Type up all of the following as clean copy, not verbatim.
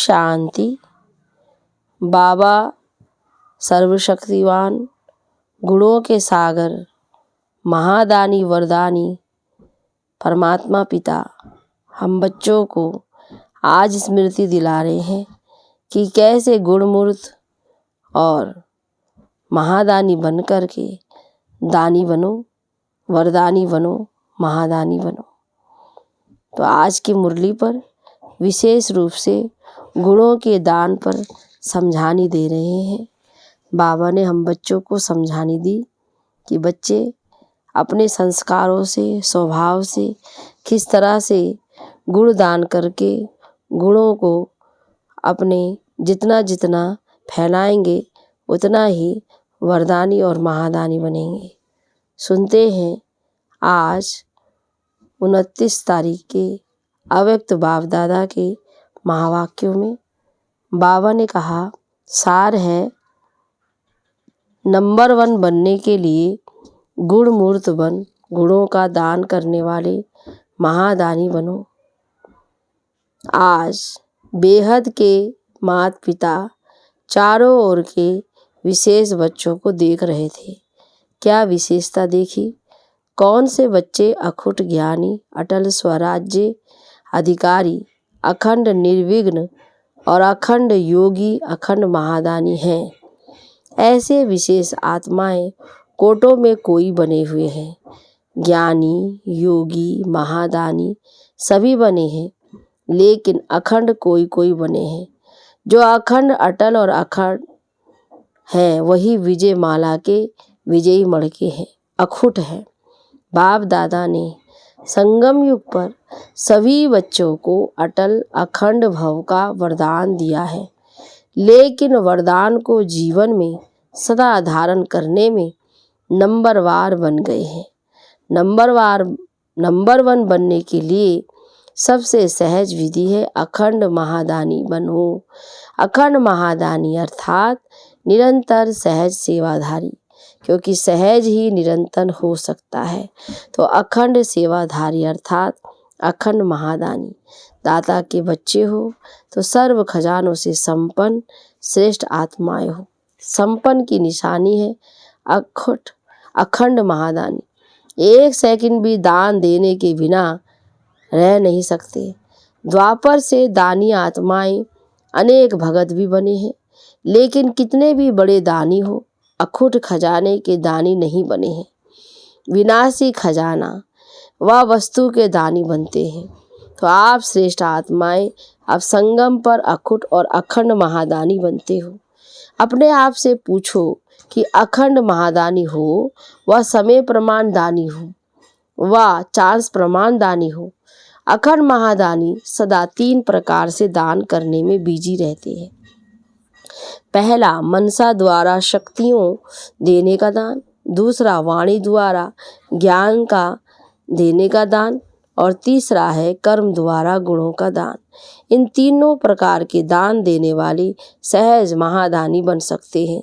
शांति। बाबा सर्वशक्तिवान, गुणों के सागर, महादानी वरदानी परमात्मा पिता हम बच्चों को आज स्मृति दिला रहे हैं कि कैसे गुणमूर्त और महादानी बन कर के दानी बनो, वरदानी बनो, महादानी बनो। तो आज की मुरली पर विशेष रूप से गुणों के दान पर समझानी दे रहे हैं। बाबा ने हम बच्चों को समझानी दी कि बच्चे अपने संस्कारों से, स्वभाव से किस तरह से गुण दान करके गुणों को अपने जितना जितना फैलाएंगे उतना ही वरदानी और महादानी बनेंगे। सुनते हैं आज 29 तारीख के अव्यक्त बाप दादा के महावाक्यों में बाबा ने कहा, सार है नंबर 1 बनने के लिए गुण मूर्त बन, गुणों का दान करने वाले महादानी बनो। आज बेहद के माता पिता चारों ओर के विशेष बच्चों को देख रहे थे। क्या विशेषता देखी? कौन से बच्चे अखुट ज्ञानी, अटल स्वराज्य अधिकारी, अखंड निर्विघ्न और अखंड योगी, अखंड महादानी हैं। ऐसे विशेष आत्माएं कोटों में कोई बने हुए हैं। ज्ञानी, योगी, महादानी सभी बने हैं, लेकिन अखंड कोई कोई बने हैं। जो अखंड, अटल और अखंड हैं वही विजय माला के विजयी मड़के हैं, अखुट हैं। बाप दादा ने संगम युग पर सभी बच्चों को अटल अखंड भव का वरदान दिया है, लेकिन वरदान को जीवन में सदा धारण करने में नंबरवार बन गए हैं। नंबर 1 बनने के लिए सबसे सहज विधि है अखंड महादानी बनो। अखंड महादानी अर्थात निरंतर सहज सेवाधारी, क्योंकि सहज ही निरंतर हो सकता है। तो अखंड सेवाधारी अर्थात अखंड महादानी। दाता के बच्चे हो तो सर्व खजानों से संपन्न श्रेष्ठ आत्माएं हो। संपन्न की निशानी है अखंड महादानी। एक सेकंड भी दान देने के बिना रह नहीं सकते। द्वापर से दानी आत्माएं अनेक भगत भी बने हैं, लेकिन कितने भी बड़े दानी हो अखुट खजाने के दानी नहीं बने हैं। विनाशी खजाना व वस्तु के दानी बनते हैं। तो आप श्रेष्ठ आत्माएं अब संगम पर अखुट और अखंड महादानी बनते हो। अपने आप से पूछो कि अखंड महादानी हो व समय प्रमाण दानी हो व चांस प्रमाण दानी हो। अखंड महादानी सदा 3 प्रकार से दान करने में बिजी रहते हैं। पहला, मनसा द्वारा शक्तियों देने का दान। दूसरा, वाणी द्वारा ज्ञान का देने का दान। और तीसरा है कर्म द्वारा गुणों का दान। इन तीनों प्रकार के दान देने वाले सहज महादानी बन सकते हैं।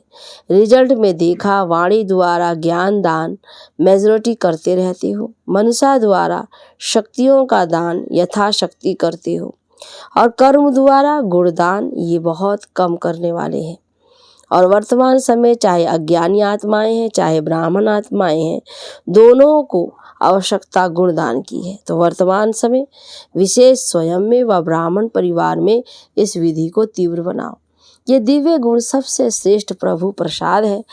रिजल्ट में देखा, वाणी द्वारा ज्ञान दान मेजॉरिटी करते रहते हो, मनसा द्वारा शक्तियों का दान यथाशक्ति करते हो, और कर्म द्वारा गुणदान ये बहुत कम करने वाले हैं। और वर्तमान समय चाहे अज्ञानी आत्माएं हैं चाहे ब्राह्मण आत्माएं हैं, दोनों को आवश्यकता गुणदान की है। तो वर्तमान समय विशेष स्वयं में व ब्राह्मण परिवार में इस विधि को तीव्र बनाओ। ये दिव्य गुण सबसे श्रेष्ठ प्रभु प्रसाद है।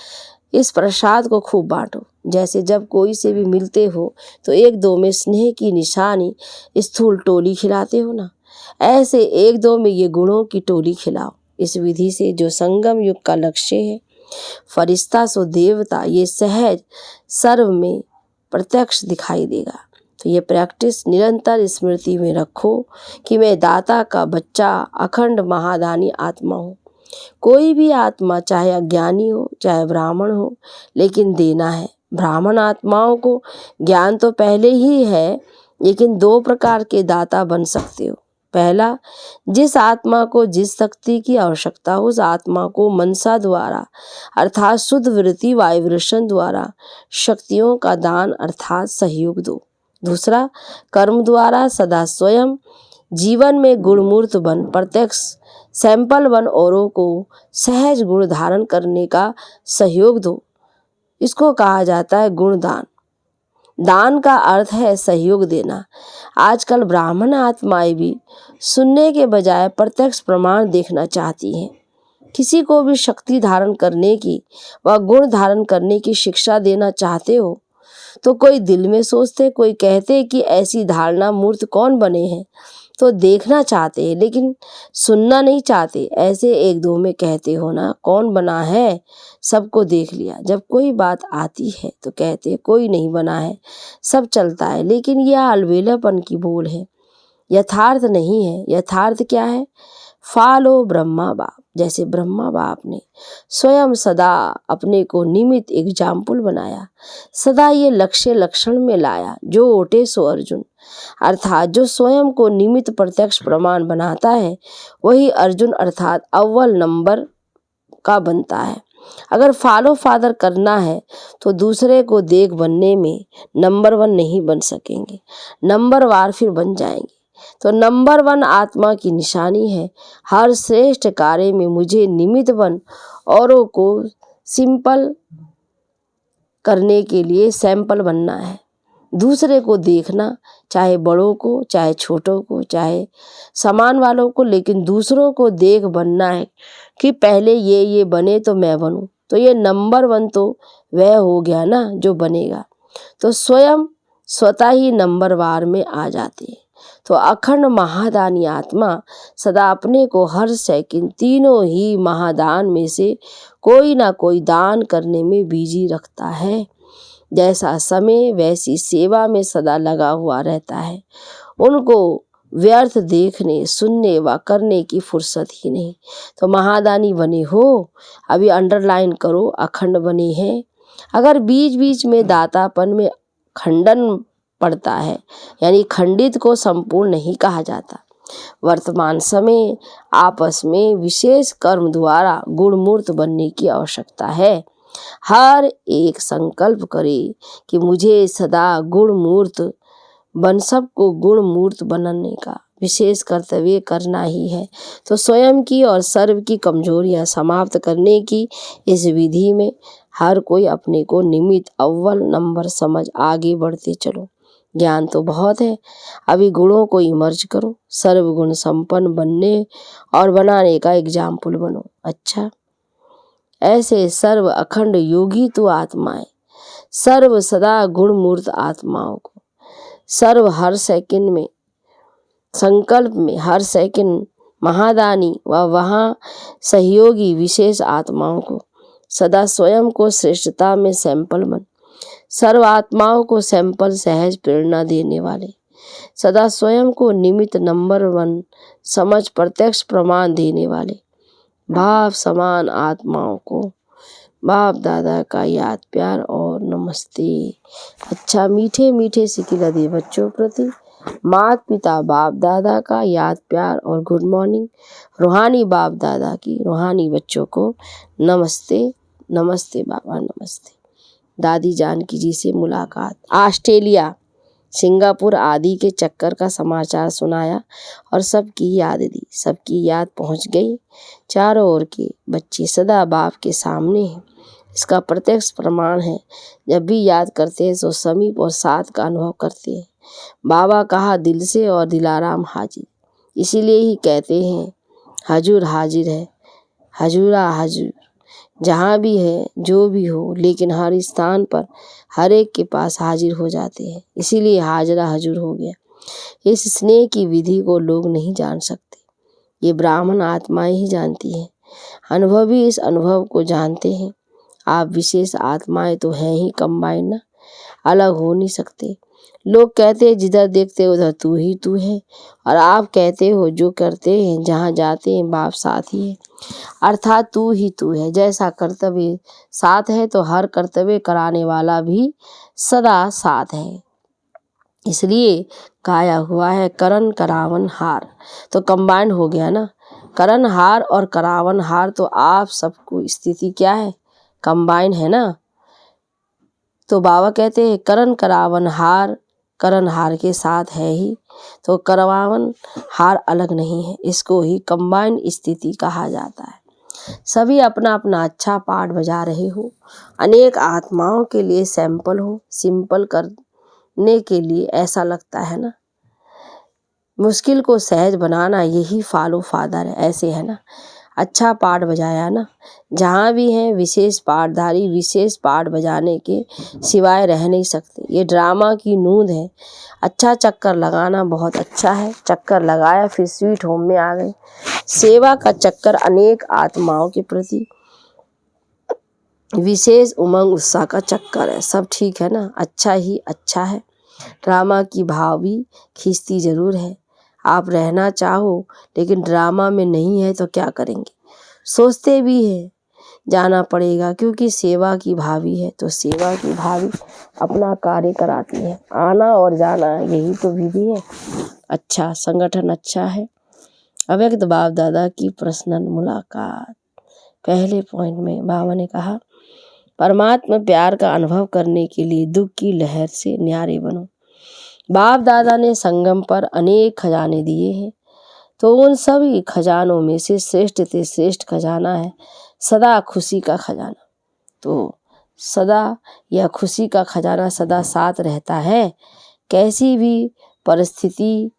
इस प्रसाद को खूब बांटो। जैसे जब कोई से भी मिलते हो तो 1-2 में स्नेह की निशानी स्थूल टोली खिलाते हो ना, ऐसे 1-2 में ये गुणों की टोली खिलाओ। इस विधि से जो संगम युग का लक्ष्य है, फरिश्ता सो देवता, ये सहज सर्व में प्रत्यक्ष दिखाई देगा। तो ये प्रैक्टिस निरंतर स्मृति में रखो कि मैं दाता का बच्चा अखंड महादानी आत्मा हूँ। कोई भी आत्मा चाहे अज्ञानी हो चाहे ब्राह्मण हो, लेकिन देना है। ब्राह्मण आत्माओं को ज्ञान तो पहले ही है, लेकिन 2 प्रकार के दाता बन सकते हो। पहला, जिस आत्मा को जिस शक्ति की आवश्यकता हो उस आत्मा को मनसा द्वारा अर्थात शुद्ध वृत्ति वाइब्रेशन द्वारा शक्तियों का दान अर्थात सहयोग दो। दूसरा, कर्म द्वारा सदा स्वयं जीवन में गुणमूर्त बन प्रत्यक्ष सैंपल वन औरों को सहज गुण धारण करने का सहयोग दो। इसको कहा जाता है गुणदान। दान का अर्थ है सहयोग देना। आजकल ब्राह्मण आत्माएं भी सुनने के बजाय प्रत्यक्ष प्रमाण देखना चाहती हैं। किसी को भी शक्ति धारण करने की व गुण धारण करने की शिक्षा देना चाहते हो तो कोई दिल में सोचते, कोई कहते कि ऐसी धारणा मूर्त कौन बने हैं, तो देखना चाहते हैं लेकिन सुनना नहीं चाहते। ऐसे एक दो में कहते हो ना, कौन बना है, सबको देख लिया। जब कोई बात आती है तो कहते कोई नहीं बना है, सब चलता है। लेकिन यह अलबेलापन की बोल है, यथार्थ नहीं है। यथार्थ क्या है? फालो ब्रह्मा बाप। जैसे ब्रह्मा बाप ने स्वयं सदा अपने को निमित्त एग्जाम्पल बनाया, सदा ये लक्ष्य लक्षण में लाया, जो ओटे सो अर्जुन। अर्थात जो स्वयं को निमित्त प्रत्यक्ष प्रमाण बनाता है वही अर्जुन अर्थात अव्वल नंबर का बनता है। अगर फॉलो फादर करना है तो दूसरे को देख बनने में नंबर वन नहीं बन सकेंगे, नंबर वार फिर बन जाएंगे। तो नंबर वन आत्मा की निशानी है। हर श्रेष्ठ कार्य में मुझे निमित्त बन औरों को सिंपल करने के लिए सैंपल बनना है। दूसरे को देखना, चाहे बड़ों को, चाहे छोटों को, चाहे समान वालों को, लेकिन दूसरों को देख बनना है कि पहले ये बने तो मैं बनूं। तो ये नंबर वन तो वह हो गया ना जो बनेगा। तो स्वयं स्वतः ही नंबर वार में आ जाते हैं। तो अखंड महादानी आत्मा सदा अपने को हर सेकंड तीनों ही महादान में से कोई ना कोई दान करने में बिजी रखता है। जैसा समय वैसी सेवा में सदा लगा हुआ रहता है। उनको व्यर्थ देखने, सुनने व करने की फुर्सत ही नहीं। तो महादानी बने हो, अभी अंडरलाइन करो, अखंड बने हैं। अगर बीच बीच में दातापन में खंडन पड़ता है, यानी खंडित को संपूर्ण नहीं कहा जाता। वर्तमान समय आपस में विशेष कर्म द्वारा गुणमूर्त बनने की आवश्यकता है। हर एक संकल्प करे कि मुझे सदा गुणमूर्त बन, सबको गुणमूर्त बनने का विशेष कर्तव्य करना ही है। तो स्वयं की और सर्व की कमजोरियां समाप्त करने की इस विधि में हर कोई अपने को निमित्त अव्वल नंबर समझ आगे बढ़ते चलो। ज्ञान तो बहुत है, अभी गुणों को इमर्ज करो, सर्व गुण संपन्न बनने और बनाने का एग्जाम्पल बनो। अच्छा, ऐसे सर्व अखंड योगी तो आत्माएं, सर्व सदा गुणमूर्त आत्माओं को सर्व हर सेकंड में संकल्प में हर सेकंड महादानी व वहाँ सहयोगी विशेष आत्माओं को सदा स्वयं को श्रेष्ठता में सैंपल बन, सर्व आत्माओं को सैंपल सहज प्रेरणा देने वाले, सदा स्वयं को निमित्त नंबर वन समझ प्रत्यक्ष प्रमाण देने वाले भाव समान आत्माओं को बाप दादा का याद प्यार और नमस्ते। अच्छा, मीठे मीठे सिकिला दे बच्चों प्रति माता पिता बाप दादा का याद प्यार और गुड मॉर्निंग। रूहानी बाप दादा की रूहानी बच्चों को नमस्ते। नमस्ते बाबा, नमस्ते। दादी जानकी जी से मुलाकात, ऑस्ट्रेलिया, सिंगापुर आदि के चक्कर का समाचार सुनाया और सबकी याद दी। सबकी याद पहुंच गई। चारों ओर के बच्चे सदा बाप के सामने हैं, इसका प्रत्यक्ष प्रमाण है। जब भी याद करते हैं तो समीप और साथ का अनुभव करते हैं। बाबा कहा दिल से और दिलाराम हाजिर, इसीलिए ही कहते हैं हजूर हाजिर है, हजूरा हजूर, जहाँ भी है जो भी हो, लेकिन हर स्थान पर हर एक के पास हाजिर हो जाते हैं, इसीलिए हाजरा हजूर हो गया। इस स्नेह की विधि को लोग नहीं जान सकते, ये ब्राह्मण आत्माएं ही जानती हैं। अनुभवी इस अनुभव को जानते हैं। आप विशेष आत्माएं तो हैं ही कंबाइंड ना, अलग हो नहीं सकते। लोग कहते हैं जिधर देखते उधर तू ही तू है, और आप कहते हो जो करते हैं जहाँ जाते हैं बाप साथ ही है, अर्थात तू ही तू है। जैसा कर्तव्य साथ है तो हर कर्तव्य कराने वाला भी सदा साथ है, इसलिए गाया हुआ है करण करावन हार। तो कंबाइंड हो गया ना, करण हार और करावन हार। तो आप सबको स्थिति क्या है, कंबाइंड है ना। तो बाबा कहते हैं करण करावन हार करण हार के साथ है ही, तो करवावन हार अलग नहीं है। इसको ही कंबाइंड स्थिति कहा जाता है। सभी अपना अपना अच्छा पार्ट बजा रहे हो, अनेक आत्माओं के लिए सैंपल हो। सिंपल करने के लिए ऐसा लगता है ना, मुश्किल को सहज बनाना यही फॉलो फादर है। ऐसे है ना, अच्छा पार्ट बजाया ना। जहाँ भी हैं विशेष पार्टधारी विशेष पार्ट बजाने के सिवाय रह नहीं सकते। ये ड्रामा की नूंद है। अच्छा चक्कर लगाना बहुत अच्छा है। चक्कर लगाया फिर स्वीट होम में आ गए। सेवा का चक्कर अनेक आत्माओं के प्रति विशेष उमंग उत्साह का चक्कर है। सब ठीक है ना, अच्छा ही अच्छा है। ड्रामा की भाव भी खींचती जरूर है। आप रहना चाहो लेकिन ड्रामा में नहीं है तो क्या करेंगे, सोचते भी है जाना पड़ेगा, क्योंकि सेवा की भावी है तो सेवा की भावी अपना कार्य कराती है। आना और जाना यही तो विधि है। अच्छा संगठन अच्छा है। अव्यक्त बाप दादा की पर्सनल मुलाकात। पहले पॉइंट में बाबा ने कहा, परमात्मा प्यार का अनुभव करने के लिए दुख की लहर से न्यारे बनो। बाप दादा ने संगम पर अनेक खजाने दिए हैं, तो उन सभी खजानों में से श्रेष्ठ से श्रेष्ठ खजाना है सदा खुशी का खजाना। तो सदा यह खुशी का खजाना सदा साथ रहता है। कैसी भी परिस्थिति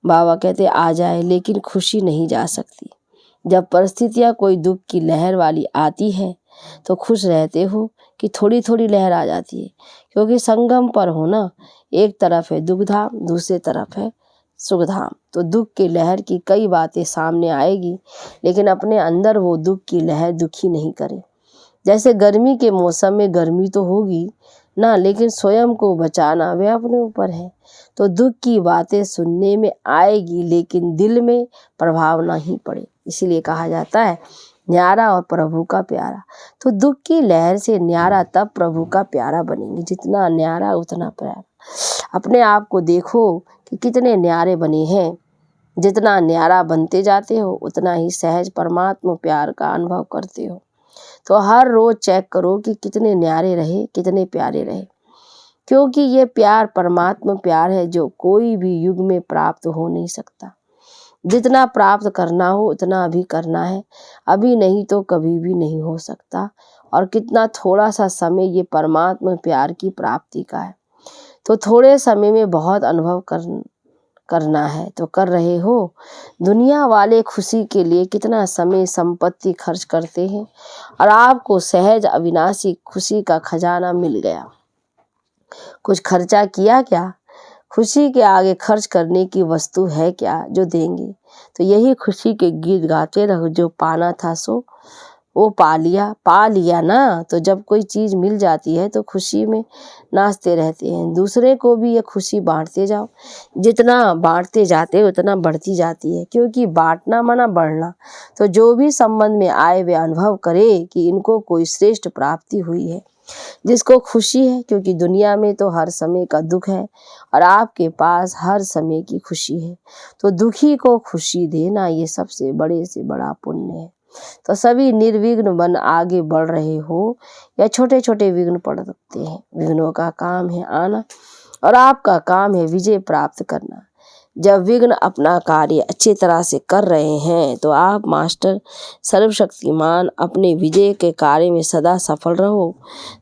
बाबा कहते आ जाए, लेकिन खुशी नहीं जा सकती। जब परिस्थितियाँ कोई दुख की लहर वाली आती है तो खुश रहते हो कि थोड़ी थोड़ी लहर आ जाती है, क्योंकि संगम पर हो ना, एक तरफ है दुख धाम, दूसरी तरफ है सुख धाम। तो दुख की लहर की कई बातें सामने आएगी, लेकिन अपने अंदर वो दुख की लहर दुखी नहीं करे। जैसे गर्मी के मौसम में गर्मी तो होगी ना, लेकिन स्वयं को बचाना वे अपने ऊपर है। तो दुख की बातें सुनने में आएगी, लेकिन दिल में प्रभाव नहीं पड़े। इसीलिए कहा जाता है न्यारा और प्रभु का प्यारा। तो दुख की लहर से न्यारा तब प्रभु का प्यारा बनेंगे। जितना न्यारा उतना प्यारा। अपने आप को देखो कि कितने न्यारे बने हैं। जितना न्यारा बनते जाते हो उतना ही सहज परमात्मा प्यार का अनुभव करते हो। तो हर रोज चेक करो कि कितने न्यारे रहे, कितने प्यारे रहे, क्योंकि ये प्यार परमात्मा प्यार है जो कोई भी युग में प्राप्त हो नहीं सकता। जितना प्राप्त करना हो उतना अभी करना है, अभी नहीं तो कभी भी नहीं हो सकता। और कितना थोड़ा सा समय ये परमात्मा प्यार की प्राप्ति का है। तो थोड़े समय में बहुत अनुभव करना है तो कर रहे हो। दुनिया वाले खुशी के लिए कितना समय संपत्ति खर्च करते हैं, और आपको सहज अविनाशी खुशी का खजाना मिल गया। कुछ खर्चा किया क्या? खुशी के आगे खर्च करने की वस्तु है क्या जो देंगे? तो यही खुशी के गीत गाते रहो। जो पाना था सो वो पा लिया ना। तो जब कोई चीज़ मिल जाती है तो खुशी में नाचते रहते हैं। दूसरे को भी ये खुशी बांटते जाओ। जितना बांटते जाते हो उतना बढ़ती जाती है, क्योंकि बांटना माना बढ़ना। तो जो भी संबंध में आए वे अनुभव करे कि इनको कोई श्रेष्ठ प्राप्ति हुई है। जिसको खुशी है, क्योंकि दुनिया में तो हर समय का दुख है और आपके पास हर समय की खुशी है। तो दुखी को खुशी देना ये सबसे बड़े से बड़ा पुण्य है। तो सभी निर्विघ्न बन आगे बढ़ रहे हो या छोटे छोटे विघ्न पड़ सकते हैं। विघ्नों का काम है आना और आपका काम है विजय प्राप्त करना। जब विघ्न अपना कार्य अच्छी तरह से कर रहे हैं तो आप मास्टर सर्वशक्तिमान अपने विजय के कार्य में सदा सफल रहो।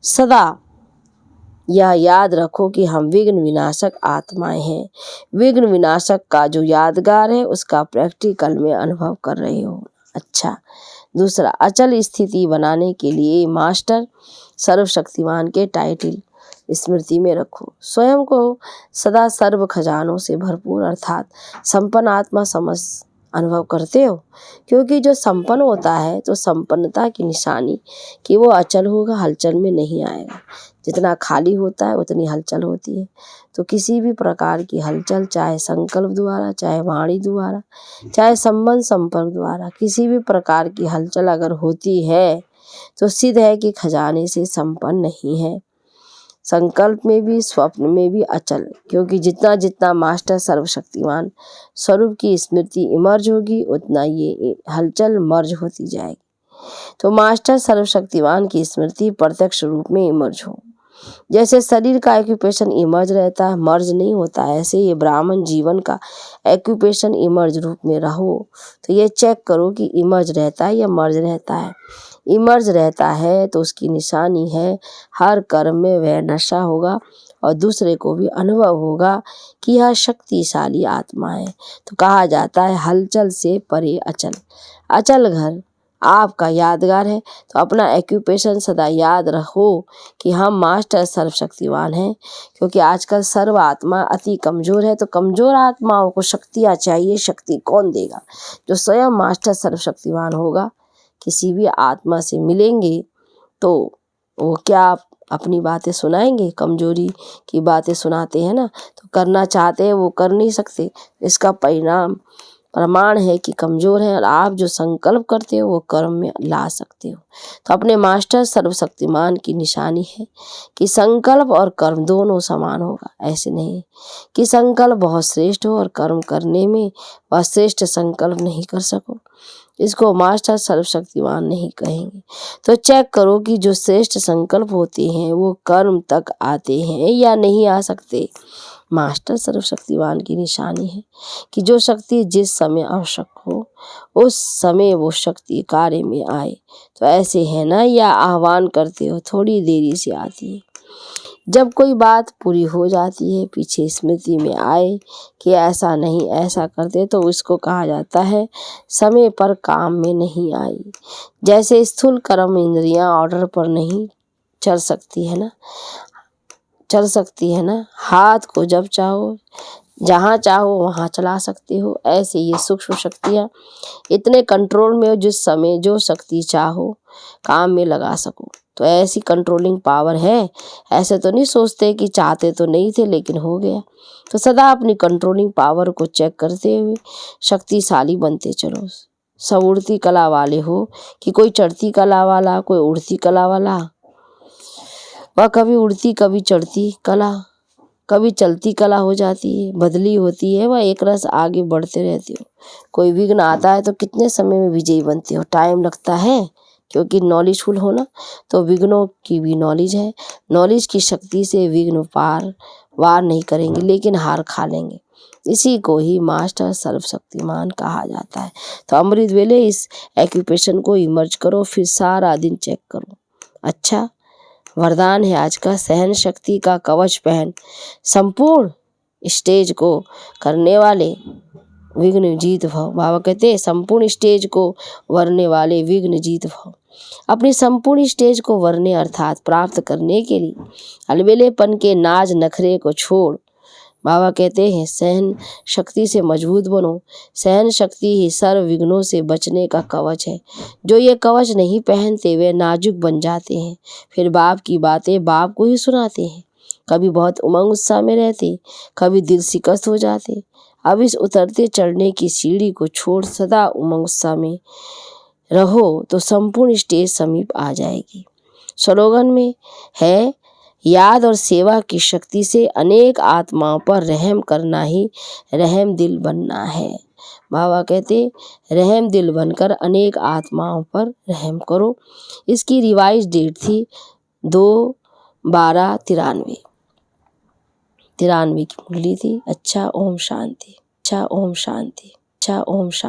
सदा यह याद रखो कि हम विघ्न विनाशक आत्माएं हैं। विघ्न विनाशक का जो यादगार है उसका प्रैक्टिकल में अनुभव कर रहे हो। अच्छा, दूसरा, अचल स्थिति बनाने के लिए मास्टर सर्वशक्तिमान के टाइटल स्मृति में रखो। स्वयं को सदा सर्व खजानों से भरपूर अर्थात संपन्न आत्मा समझ अनुभव करते हो, क्योंकि जो संपन्न होता है तो संपन्नता की निशानी कि वो अचल होगा, हलचल में नहीं आएगा। जितना खाली होता है उतनी हलचल होती है। तो किसी भी प्रकार की हलचल, चाहे संकल्प द्वारा, चाहे वाणी द्वारा, चाहे संबंध संपर्क द्वारा, किसी भी प्रकार की हलचल अगर होती है तो सिद्ध है कि खजाने से संपन्न नहीं है। संकल्प में भी स्वप्न में भी अचल, क्योंकि जितना जितना मास्टर सर्वशक्तिमान स्वरूप की स्मृति इमर्ज होगी उतना ये हलचल मर्ज होती जाएगी। तो मास्टर सर्वशक्तिमान की स्मृति प्रत्यक्ष रूप में इमर्ज हो। जैसे शरीर का एक्यूपेशन इमर्ज रहता है, मर्ज नहीं होता, ऐसे ये ब्राह्मण जीवन का एक्यूपेशन इमर्ज रूप में रहो। तो ये चेक करो कि इमर्ज रहता है या मर्ज रहता है। इमर्ज रहता है तो उसकी निशानी है हर कर्म में वह नशा होगा और दूसरे को भी अनुभव होगा कि यह शक्तिशाली आत्मा है। तो कहा जाता है हलचल से परे अचल। अचल घर आपका यादगार है। तो अपना एक्यूपेशन सदा याद रखो कि हम मास्टर सर्वशक्तिवान हैं, क्योंकि आजकल सर्व आत्मा अति कमज़ोर है। तो कमज़ोर आत्माओं को शक्तियाँ चाहिए, शक्ति कौन देगा? जो स्वयं मास्टर सर्वशक्तिवान होगा। किसी भी आत्मा से मिलेंगे तो वो क्या अपनी बातें सुनाएंगे? कमजोरी की बातें सुनाते हैं ना, तो करना चाहते हैं वो कर नहीं सकते। इसका प्रमाण है कि कमज़ोर हैं, और आप जो संकल्प करते हो वो कर्म में ला सकते हो। तो अपने मास्टर सर्वशक्तिमान की निशानी है कि संकल्प और कर्म दोनों समान होगा। ऐसे नहीं कि संकल्प बहुत श्रेष्ठ हो और कर्म करने में वह श्रेष्ठ संकल्प नहीं कर सको, इसको मास्टर सर्वशक्तिमान नहीं कहेंगे। तो चेक करो कि जो श्रेष्ठ संकल्प होते हैं वो कर्म तक आते हैं या नहीं आ सकते। मास्टर सर्वशक्तिवान की निशानी है कि जो शक्ति जिस समय आवश्यक हो उस समय वो शक्ति कार्य में आए। तो ऐसे है ना, या आह्वान करते हो थोड़ी देरी से आती है। जब कोई बात पूरी हो जाती है, पीछे स्मृति में आए कि ऐसा नहीं ऐसा करते, तो इसको कहा जाता है समय पर काम में नहीं आई। जैसे स्थूल कर्म इंद्रियां ऑर्डर पर नहीं चल सकती है ना, हाथ को जब चाहो जहाँ चाहो वहाँ चला सकते हो। ऐसे ये सूक्ष्म शक्तियाँ इतने कंट्रोल में हो जिस समय जो शक्ति चाहो काम में लगा सको। तो ऐसी कंट्रोलिंग पावर है। ऐसे तो नहीं सोचते कि चाहते तो नहीं थे लेकिन हो गया। तो सदा अपनी कंट्रोलिंग पावर को चेक करते हुए शक्तिशाली बनते चलो। सब उड़ती कला वाले हो कि कोई चढ़ती कला वाला, कोई उड़ती कला वाला। वह कभी उड़ती कभी चढ़ती कला, कभी चलती कला हो जाती है, बदली होती है। वह एक रस आगे बढ़ते रहते हो। कोई विघ्न आता है तो कितने समय में विजयी बनते हो? टाइम लगता है, क्योंकि नॉलेजफुल हो ना। तो विघ्नों की भी नॉलेज है। नॉलेज की शक्ति से विघ्न वार नहीं करेंगे लेकिन हार खा लेंगे। इसी को ही मास्टर सर्वशक्तिमान कहा जाता है। तो अमृत वेले इस एक्यूपेशन को इमर्ज करो, फिर सारा दिन चेक करो। अच्छा वरदान है आज का, सहन शक्ति का कवच पहन संपूर्ण स्टेज को करने वाले विघ्न जीत भव। बाबा कहते हैं संपूर्ण स्टेज को वरने वाले विघ्न जीत भव। अपनी संपूर्ण स्टेज को वरने अर्थात प्राप्त करने के लिए अलबेलेपन के नाज नखरे को छोड़। बाबा कहते हैं सहन शक्ति से मजबूत बनो। सहन शक्ति ही सर्व विघ्नों से बचने का कवच है। जो ये कवच नहीं पहनते वे नाजुक बन जाते हैं, फिर बाप की बातें बाप को ही सुनाते हैं। कभी बहुत उमंग उत्साह में रहते, कभी दिल शिकस्त हो जाते। अब इस उतरते चढ़ने की सीढ़ी को छोड़ सदा उमंग उत्साह में रहो तो संपूर्ण स्टेज समीप आ जाएगी। स्लोगन में है याद और सेवा की शक्ति से अनेक आत्माओं पर रहम करना ही रहम दिल बनना है। बाबा कहते रहम दिल बनकर अनेक आत्माओं पर रहम करो। इसकी रिवाइज डेट थी 2/12/93 की मुरली थी। अच्छा ओम शांति।